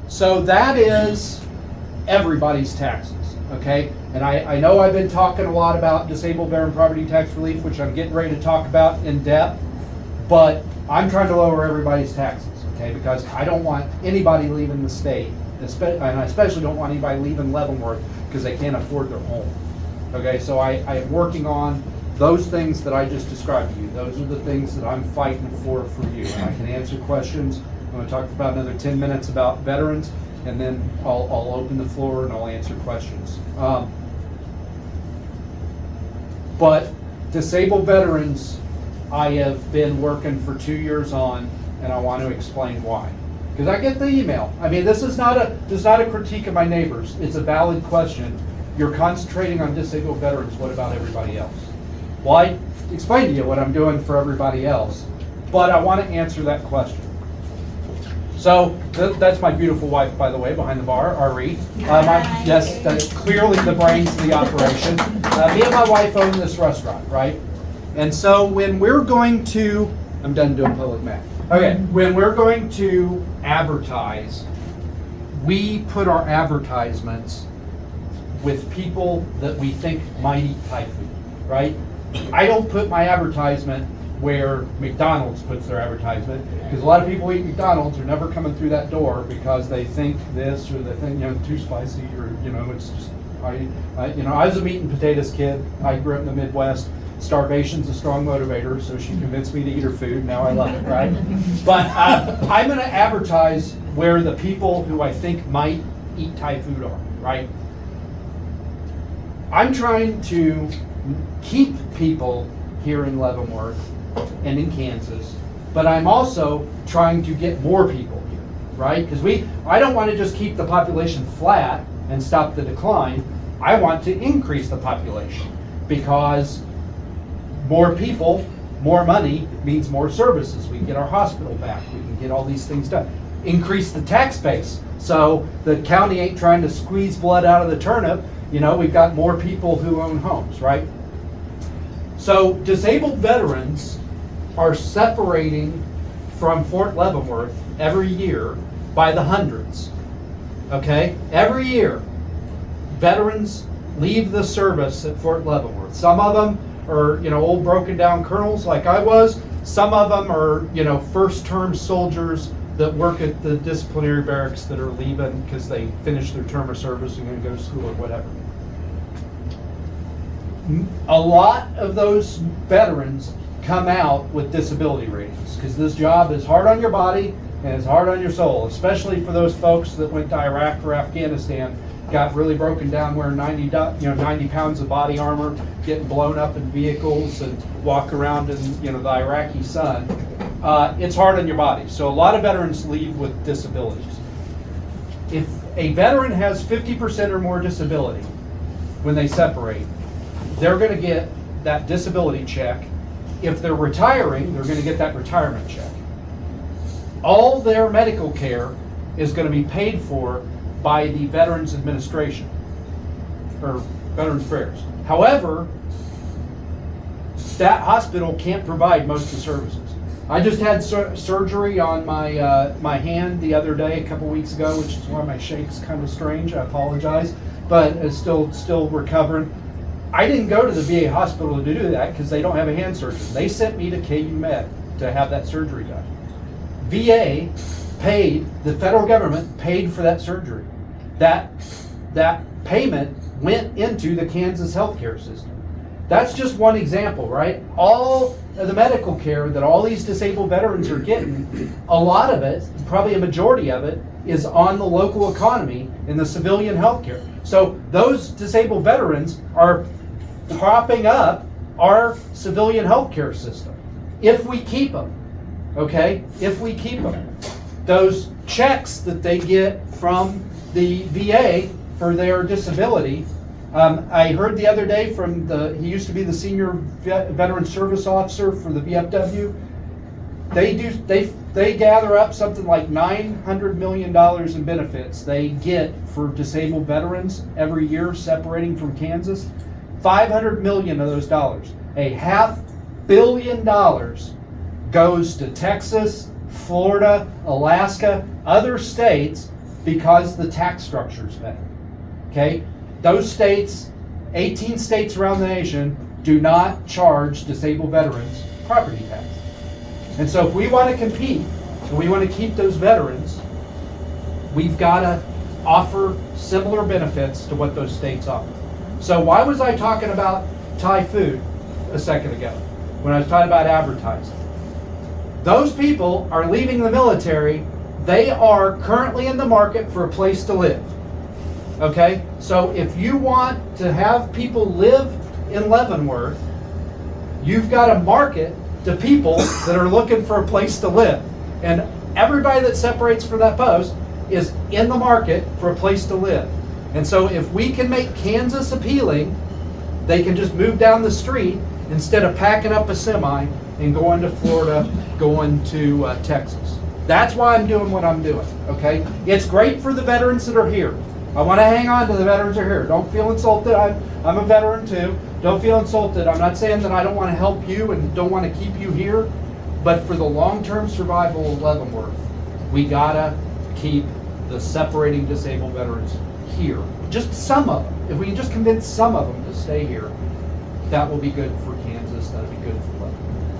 So that is everybody's taxes, okay? And I know I've been talking a lot about disabled veteran property tax relief, which I'm getting ready to talk about in depth, but I'm trying to lower everybody's taxes, okay? Because I don't want anybody leaving the state, and I especially don't want anybody leaving Leavenworth because they can't afford their home, okay? So I am working on those things that I just described to you. Those are the things that I'm fighting for you. And I can answer questions. I'm going to talk for about another 10 minutes about veterans, and then I'll open the floor and I'll answer questions. But disabled veterans, I have been working for 2 years on, and I want to explain why. Because I get the email. I mean, this is not a critique of my neighbors. It's a valid question. You're concentrating on disabled veterans. What about everybody else? Well, I explained to you what I'm doing for everybody else, but I want to answer that question. So that's my beautiful wife, by the way, behind the bar, Ari. Yes, that's clearly the brains of the operation. Me and my wife own this restaurant, right? And so when we're going to, I'm done doing public math. Okay, when we're going to advertise, we put our advertisements with people that we think might eat Thai food, right? I don't put my advertisement where McDonald's puts their advertisement, because a lot of people eat McDonald's are never coming through that door because they think this or they think, too spicy, or it's just I was a meat and potatoes kid. I grew up in the Midwest. Starvation's a strong motivator, so she convinced me to eat her food. Now I love it, right? But I'm going to advertise where the people who I think might eat Thai food are, right? I'm trying to keep people here in Leavenworth and in Kansas, but I'm also trying to get more people here, right? Because I don't want to just keep the population flat and stop the decline. I want to increase the population, because more people, more money means more services. We can get our hospital back. We can get all these things done. Increase the tax base, so the county ain't trying to squeeze blood out of the turnip. We've got more people who own homes, right? So disabled veterans are separating from Fort Leavenworth every year by the hundreds, okay? Every year, veterans leave the service at Fort Leavenworth. Some of them are, old broken down colonels like I was. Some of them are, first term soldiers that work at the disciplinary barracks that are leaving because they finished their term of service and going to go to school or whatever. A lot of those veterans come out with disability ratings, because this job is hard on your body and it's hard on your soul, especially for those folks that went to Iraq or Afghanistan, got really broken down wearing 90 pounds of body armor, getting blown up in vehicles and walk around in the Iraqi sun. It's hard on your body. So a lot of veterans leave with disabilities. If a veteran has 50% or more disability when they separate, they're going to get that disability check. If they're retiring, they're going to get that retirement check. All their medical care is going to be paid for by the Veterans Administration, or Veterans Affairs. However, that hospital can't provide most of the services. I just had surgery on my hand the other day, a couple weeks ago, which is why my shake's kind of strange. I apologize, but it's still recovering. I didn't go to the VA hospital to do that because they don't have a hand surgeon. They sent me to KU Med to have that surgery done. VA paid, the federal government paid for that surgery. That payment went into the Kansas healthcare system. That's just one example, right? All of the medical care that all these disabled veterans are getting, a lot of it, probably a majority of it, is on the local economy in the civilian healthcare. So those disabled veterans are propping up our civilian healthcare system if we keep them, okay? If we keep them. Those checks that they get from the VA for their disability, I heard the other day from he used to be the senior veteran service officer for the VFW. They gather up something like $900 million in benefits they get for disabled veterans every year separating from Kansas. 500 million of those dollars, $500 million goes to Texas, Florida, Alaska, other states because the tax structure is better. Okay? Those states, 18 states around the nation, do not charge disabled veterans property tax. And so if we want to compete and we want to keep those veterans, we've got to offer similar benefits to what those states offer. So why was I talking about Thai food a second ago when I was talking about advertising? Those people are leaving the military. They are currently in the market for a place to live. Okay? So if you want to have people live in Leavenworth, you've got to market to people that are looking for a place to live. And everybody that separates from that post is in the market for a place to live. And so if we can make Kansas appealing, they can just move down the street instead of packing up a semi and going to Florida, going to Texas. That's why I'm doing what I'm doing, okay? It's great for the veterans that are here. I want to hang on to the veterans that are here. Don't feel insulted. I'm a veteran too. Don't feel insulted. I'm not saying that I don't want to help you and don't want to keep you here, but for the long-term survival of Leavenworth, we gotta keep the separating disabled veterans here. Just some of them. If we can just convince some of them to stay here, that will be good for Kansas. That'll be good for Leavenworth.